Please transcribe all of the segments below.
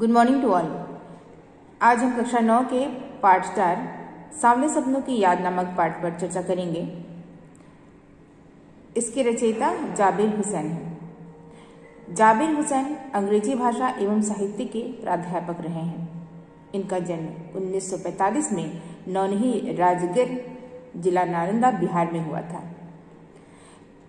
Good morning to all. आज हम कक्षा 9 के पाठ 4 सांवले सपनों की याद नामक पाठ पर चर्चा करेंगे। इसके रचयिता जाबिर हुसैन हैं। जाबिर हुसैन अंग्रेजी भाषा एवं साहित्य के प्राध्यापक रहे हैं। इनका जन्म 1945 में नौनही राजगीर जिला नालंदा बिहार में हुआ था।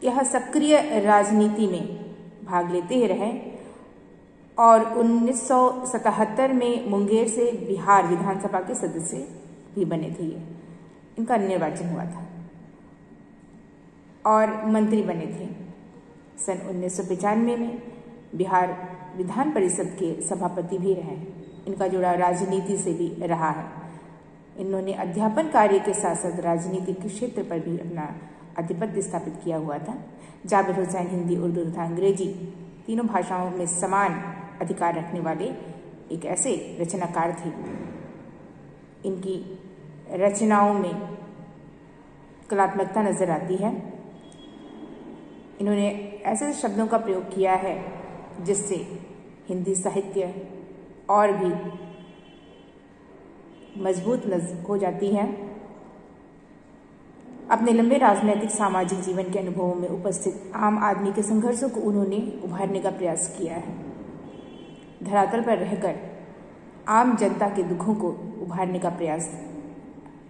यह सक्रिय राजनीति में भाग लेते रहे और 1977 में मुंगेर से बिहार विधानसभा के सदस्य भी बने थे। इनका निर्वाचन हुआ था और मंत्री बने थे। सन 1995 में बिहार विधान परिषद के सभापति भी रहे। इनका जुड़ा राजनीति से भी रहा है। इन्होंने अध्यापन कार्य के साथ साथ राजनीति के क्षेत्र पर भी अपना आधिपत्य स्थापित किया हुआ था। जाबिर हुसैन हिंदी, उर्दू तथा अंग्रेजी तीनों भाषाओं में समान अधिकार रखने वाले एक ऐसे रचनाकार थे। इनकी रचनाओं में कलात्मकता नजर आती है। इन्होंने ऐसे शब्दों का प्रयोग किया है जिससे हिंदी साहित्य और भी मजबूत हो जाती है। अपने लंबे राजनैतिक सामाजिक जीवन के अनुभवों में उपस्थित आम आदमी के संघर्षों को उन्होंने उभारने का प्रयास किया है। धरातल पर रहकर आम जनता के दुखों को उभारने का प्रयास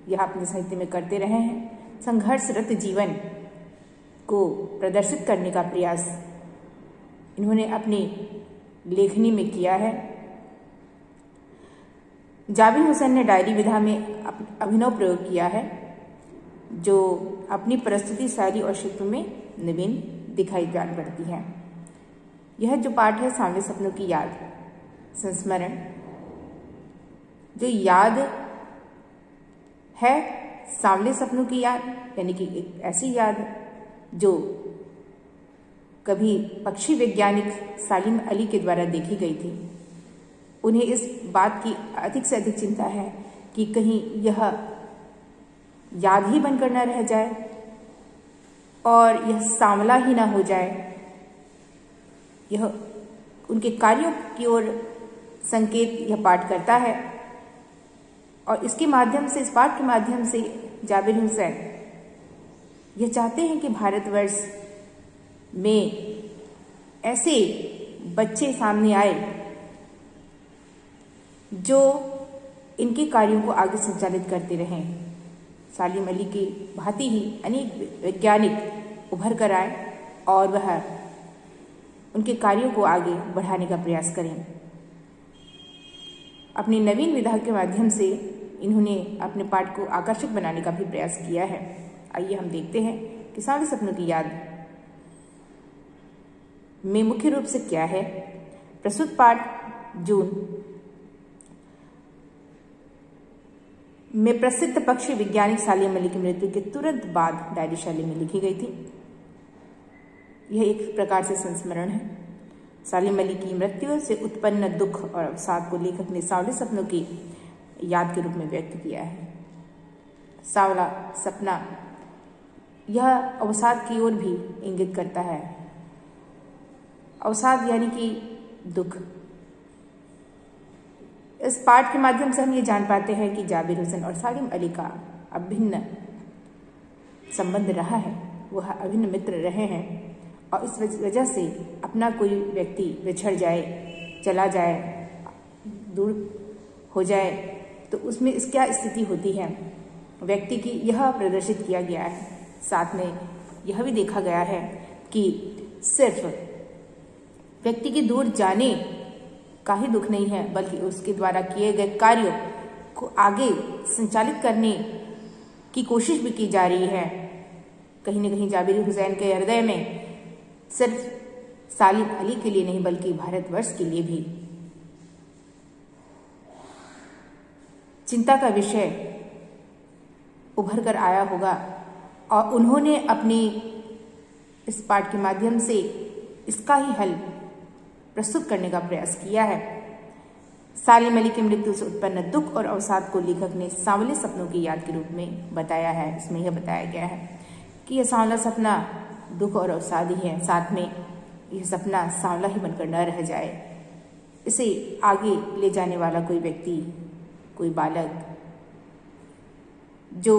यह अपने साहित्य में करते रहे हैं। संघर्षरत जीवन को प्रदर्शित करने का प्रयास इन्होंने अपनी लेखनी में किया है। जाबिर हुसैन ने डायरी विधा में अभिनव प्रयोग किया है जो अपनी प्रस्तुति शैली और शिल्प में नवीन दिखाई जान पड़ती है। यह जो पाठ है सांवले सपनों की याद संस्मरण, जो याद है सांवले सपनों की याद यानी कि एक ऐसी याद जो कभी पक्षी वैज्ञानिक सालिम अली के द्वारा देखी गई थी। उन्हें इस बात की अधिक से अधिक चिंता है कि कहीं यह याद ही बनकर न रह जाए और यह सांवला ही ना हो जाए। यह उनके कार्यों की ओर संकेत यह पाठ करता है और इसके माध्यम से, इस पाठ के माध्यम से जाबिर हुसैन यह चाहते हैं कि भारतवर्ष में ऐसे बच्चे सामने आए जो इनके कार्यों को आगे संचालित करते रहें। सालिम अली की भांति ही अनेक वैज्ञानिक उभर कर आए और वह उनके कार्यों को आगे बढ़ाने का प्रयास करें। अपनी नवीन विधा के माध्यम से इन्होंने अपने पाठ को आकर्षक बनाने का भी प्रयास किया है। आइए हम देखते हैं कि सांवले सपनों की याद में मुख्य रूप से क्या है। प्रस्तुत पाठ जून में प्रसिद्ध पक्षी वैज्ञानिक सालिम अली की मृत्यु के तुरंत बाद डायरी शैली में लिखी गई थी। यह एक प्रकार से संस्मरण है। सालिम अली की मृत्यु से उत्पन्न दुख और अवसाद को लेखक ने सांवले सपनों की याद के रूप में व्यक्त किया है। सांवला सपना यह अवसाद की ओर भी इंगित करता है। अवसाद यानी कि दुख। इस पाठ के माध्यम से हम ये जान पाते हैं कि जाबिर हुसैन और सालिम अली का अभिन्न संबंध रहा है। वह अभिन्न मित्र रहे हैं और इस वजह से अपना कोई व्यक्ति बिछड़ जाए, चला जाए, दूर हो जाए तो उसमें इस क्या स्थिति होती है व्यक्ति की, यह प्रदर्शित किया गया है। साथ में यह भी देखा गया है कि सिर्फ व्यक्ति के दूर जाने का ही दुख नहीं है बल्कि उसके द्वारा किए गए कार्यों को आगे संचालित करने की कोशिश भी की जा रही है। कहीं न कहीं जाबिर हुसैन के हृदय में सिर्फ सालिम अली के लिए नहीं बल्कि भारतवर्ष के लिए भी चिंता का विषय उभर कर आया होगा और उन्होंने अपनी इस पाठ के माध्यम से इसका ही हल प्रस्तुत करने का प्रयास किया है। सालिम अली की मृत्यु से उत्पन्न दुख और अवसाद को लेखक ने सांवले सपनों की याद के रूप में बताया है। इसमें यह बताया गया है कि यह सांवला सपना दुख और अवसाद ही है, साथ में यह सपना सांवला ही बनकर न रह जाए। इसे आगे ले जाने वाला कोई व्यक्ति, कोई बालक जो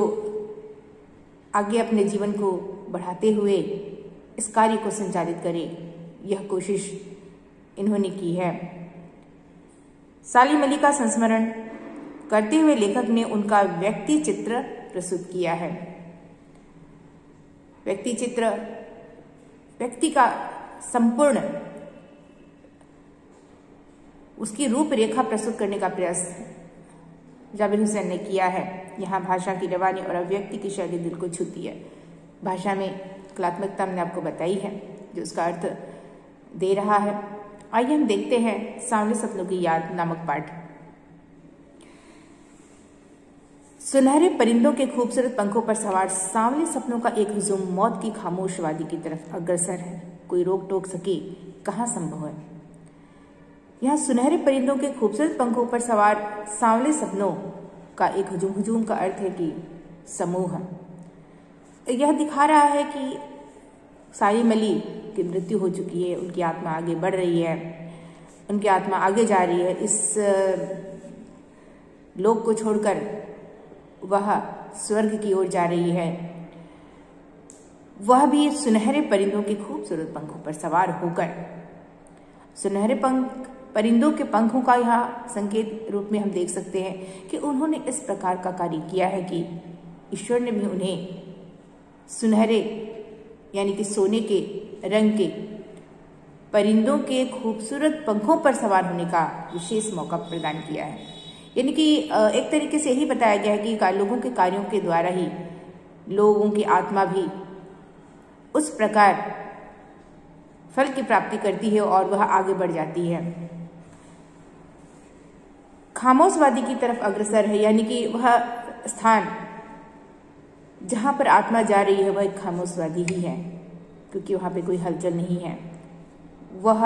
आगे अपने जीवन को बढ़ाते हुए इस कार्य को संचालित करे, यह कोशिश इन्होंने की है। सालिम अली का संस्मरण करते हुए लेखक ने उनका व्यक्ति चित्र प्रस्तुत किया है। व्यक्ति चित्र व्यक्ति का संपूर्ण उसकी रूपरेखा प्रस्तुत करने का प्रयास जाबिर हुसैन ने किया है। यहाँ भाषा की रवानी और अभिव्यक्ति की शैली दिल को छूती है। भाषा में कलात्मकता हमने आपको बताई है जो उसका अर्थ दे रहा है। आइए हम देखते हैं सांवले सपनों की याद नामक पाठ। सुनहरे परिंदों के खूबसूरत पंखों पर सवार सांवले सपनों का एक हुजूम मौत की खामोश वादी की तरफ अग्रसर है। कोई रोक टोक सके कहाँ संभव है। यहाँ सुनहरे परिंदों के खूबसूरत पंखों पर सवार सांवले सपनों का एक हुजूम, हुजूम का अर्थ है कि समूह। यह दिखा रहा है कि सालिम अली की मृत्यु हो चुकी है, उनकी आत्मा आगे बढ़ रही है, उनकी आत्मा आगे जा रही है। इस लोक को छोड़कर वह स्वर्ग की ओर जा रही है, वह भी सुनहरे परिंदों के खूबसूरत पंखों पर सवार होकर। सुनहरे परिंदों के पंखों का यहाँ संकेत रूप में हम देख सकते हैं कि उन्होंने इस प्रकार का कार्य किया है कि ईश्वर ने भी उन्हें सुनहरे यानी कि सोने के रंग के परिंदों के खूबसूरत पंखों पर सवार होने का विशेष मौका प्रदान किया है। यानी कि एक तरीके से यही बताया गया है कि लोगों के कार्यों के द्वारा ही लोगों की आत्मा भी उस प्रकार फल की प्राप्ति करती है और वह आगे बढ़ जाती है। खामोश वादी की तरफ अग्रसर है, यानी कि वह स्थान जहां पर आत्मा जा रही है वह एक खामोश वादी ही है, क्योंकि वहां पे कोई हलचल नहीं है। वह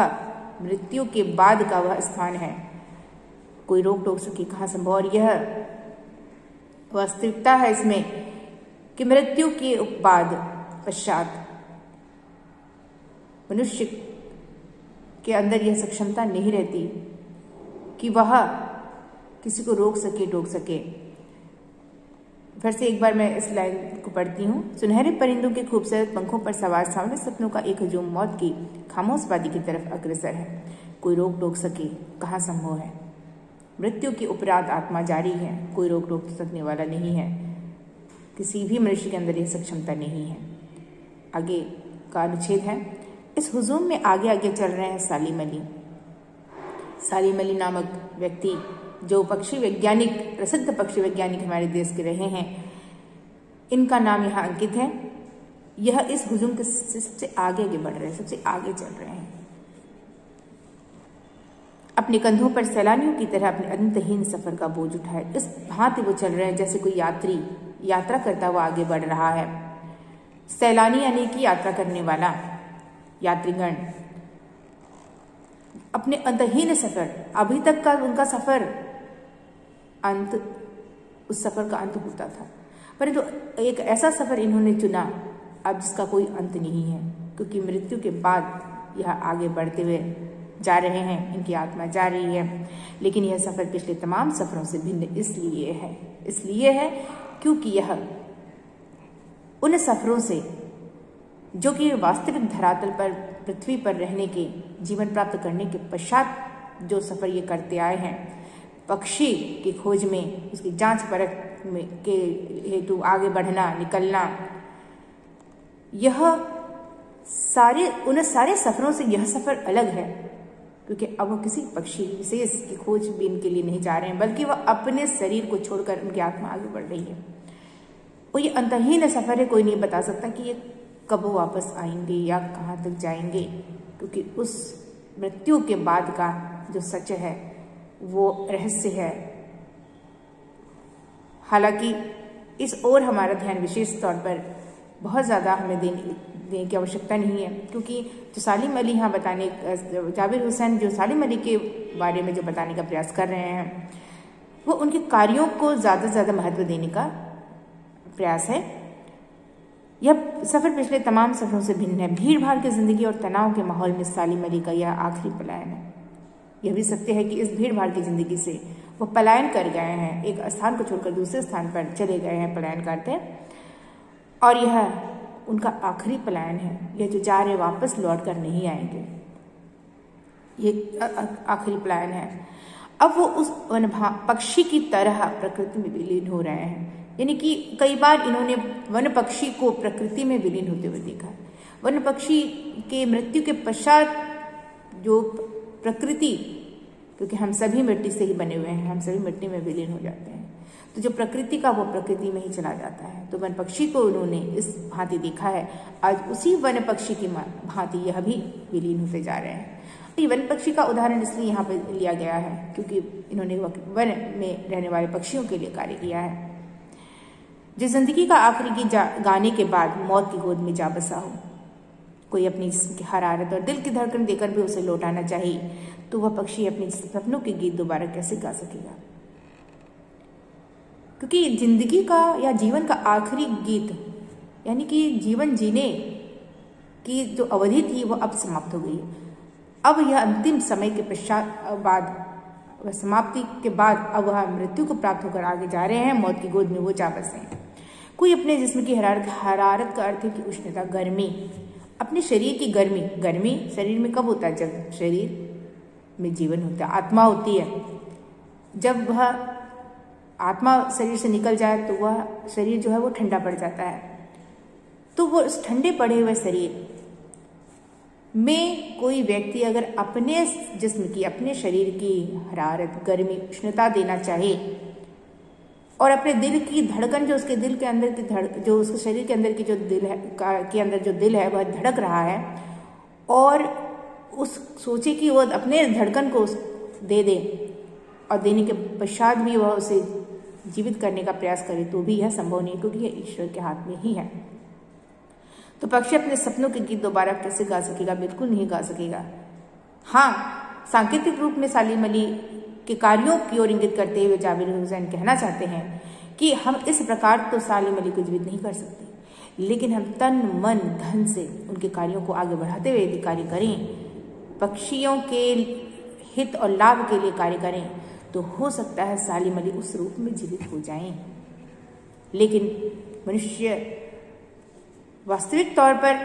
मृत्यु के बाद का वह स्थान है, कोई रोक टोक सके कहाँ संभव। और यह वास्तविकता है इसमें कि मृत्यु के बाद पश्चात मनुष्य के अंदर यह सक्षमता नहीं रहती कि वह किसी को रोक सके टोक सके। फिर से एक बार मैं इस लाइन को पढ़ती हूँ। सुनहरे परिंदों के खूबसूरत पंखों पर सवार सांवले सपनों का एक हुजूम मौत की खामोश वादी की तरफ अग्रसर है, कोई रोक टोक सके कहाँ संभव है। मृत्यु के उपरांत आत्मा जारी है, कोई रोक टोक सकने वाला नहीं है। किसी भी मनुष्य के अंदर यह सक्षमता नहीं है। आगे का अनुच्छेद है। इस हुजूम में आगे आगे चल रहे हैं सालिम अली। सालिम अली नामक व्यक्ति जो पक्षी वैज्ञानिक, प्रसिद्ध पक्षी वैज्ञानिक हमारे देश के रहे हैं, इनका नाम यहाँ अंकित है। यह इस हुजूम के सबसे आगे आगे बढ़ रहे हैं, सबसे आगे चल रहे हैं। अपने कंधों पर सैलानियों की तरह अपने अंतहीन सफर का बोझ उठाए इस भांति वो चल रहे हैं जैसे कोई यात्री यात्रा करता हुआ आगे बढ़ रहा है। सैलानी यानी कि यात्रा करने वाला, यात्रीगण अपने अंतहीन सफर, अभी तक का उनका सफर अंत, उस सफर का अंत होता था, परंतु एक ऐसा सफर इन्होंने चुना अब जिसका कोई अंत नहीं है, क्योंकि मृत्यु के बाद यह आगे बढ़ते हुए जा रहे हैं, इनकी आत्मा जा रही है। लेकिन यह सफर पिछले तमाम सफरों से भिन्न इसलिए है क्योंकि यह उन सफरों से जो कि वास्तविक धरातल पर, पृथ्वी पर रहने के, जीवन प्राप्त करने के पश्चात जो सफर ये करते आए हैं, पक्षी की खोज में, उसकी जांच परख में के हेतु आगे बढ़ना, निकलना, यह उन सारे सफरों से यह सफर अलग है, क्योंकि अब वो किसी पक्षी विशेष की खोजबीन के लिए नहीं जा रहे हैं, बल्कि वह अपने शरीर को छोड़कर उनकी आत्मा आगे बढ़ रही है। वो ये अंतहीन सफर है, कोई नहीं बता सकता कि ये कब वापस आएंगे या कहाँ तक जाएंगे, क्योंकि उस मृत्यु के बाद का जो सच है वो रहस्य है। हालांकि इस ओर हमारा ध्यान विशेष तौर पर बहुत ज़्यादा हमें देने की आवश्यकता नहीं है, क्योंकि जो सालिम अली यहाँ बताने, जाबिर हुसैन जो सालिम अली के बारे में जो बताने का प्रयास कर रहे हैं, वो उनके कार्यों को ज़्यादा से ज़्यादा महत्व देने का प्रयास है। यह सफ़र पिछले तमाम सफ़रों से भिन्न है। भीड़ भाड़ की जिंदगी और तनाव के माहौल में सालिम अली का यह आखिरी पलायन है। यह भी सत्य है कि इस भीड़ भाड़ की जिंदगी से वो पलायन कर गए हैं, एक स्थान को छोड़कर दूसरे स्थान पर चले गए हैं पलायन करते, और यह उनका आखिरी पलायन है। यह जो जा रहे वापस लौट कर नहीं आएंगे, ये आखिरी पलायन है। अब वो उस वन पक्षी की तरह प्रकृति में विलीन हो रहे हैं, यानी कि कई बार इन्होंने वन पक्षी को प्रकृति में विलीन होते हुए देखा। वन पक्षी के मृत्यु के पश्चात जो प्रकृति, क्योंकि हम सभी मिट्टी से ही बने हुए हैं, हम सभी मिट्टी में विलीन हो जाते हैं, तो जो प्रकृति का वो प्रकृति में ही चला जाता है। तो वन पक्षी को उन्होंने इस भांति देखा है, आज उसी वन पक्षी की भांति यह भी विलीन होते जा रहे हैं। ये वन पक्षी का उदाहरण इसलिए यहाँ पर लिया गया है क्योंकि इन्होंने वन में रहने वाले पक्षियों के लिए कार्य किया है। जो जिंदगी का आखिरी गीत गाने के बाद मौत की गोद में जा बसा हो, कोई अपनी जिस्म की हरारत और दिल की धड़कन देकर भी उसे लौटाना चाहिए, तो वह पक्षी अपने सपनों के गीत दोबारा कैसे गा सकेगा? क्योंकि जिंदगी का या जीवन का आखिरी गीत, यानी कि जीवन जीने की जो अवधि थी वो अब समाप्त हो गई है। अब यह अंतिम समय के बाद समाप्ति के बाद अब वह मृत्यु को प्राप्त होकर आगे जा रहे हैं, मौत की गोद में वो जा बसे हैं। कोई अपने जिस्म की हरारत का अर्थ है कि उष्णता, गर्मी, अपने शरीर की गर्मी शरीर में कब होता है? जब शरीर में जीवन होता है, आत्मा होती है। जब वह आत्मा शरीर से निकल जाए तो वह शरीर जो है वो ठंडा पड़ जाता है। तो वो उस ठंडे पड़े हुए शरीर में कोई व्यक्ति अगर अपने जिस्म की, अपने शरीर की हरारत, गर्मी, उष्णता देना चाहे और अपने दिल की धड़कन, जो उसके दिल के अंदर की जो उसके शरीर के अंदर की जो दिल है के अंदर जो दिल है वह धड़क रहा है, और उस सोचे कि वह अपने धड़कन को दे दे और देने के पश्चात भी वह उसे जीवित करने का प्रयास करे, तो भी यह संभव नहीं, क्योंकि यह ईश्वर के हाथ में ही है। तो पक्षी अपने सपनों के गीत दोबारा कैसे गा सकेगा? बिल्कुल नहीं गा सकेगा। हाँ, सांकेतिक रूप में सालिम अली के कार्यों की ओर इंगित करते हुए जाबिर हुसैन कहना चाहते हैं कि हम इस प्रकार तो सालिम अली को जीवित नहीं कर सकते, लेकिन हम तन मन धन से उनके कार्यों को आगे बढ़ाते हुए यदि कार्य करें, पक्षियों के हित और लाभ के लिए कार्य करें, तो हो सकता है सालिम अली उस रूप में जीवित हो जाएं। लेकिन मनुष्य वास्तविक तौर पर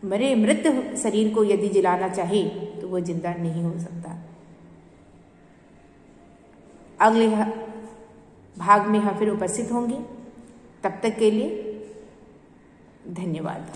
मरे मृत शरीर को यदि जिलाना चाहे तो वह जिंदा नहीं हो सकता। अगले भाग में हम फिर उपस्थित होंगे। तब तक के लिए धन्यवाद।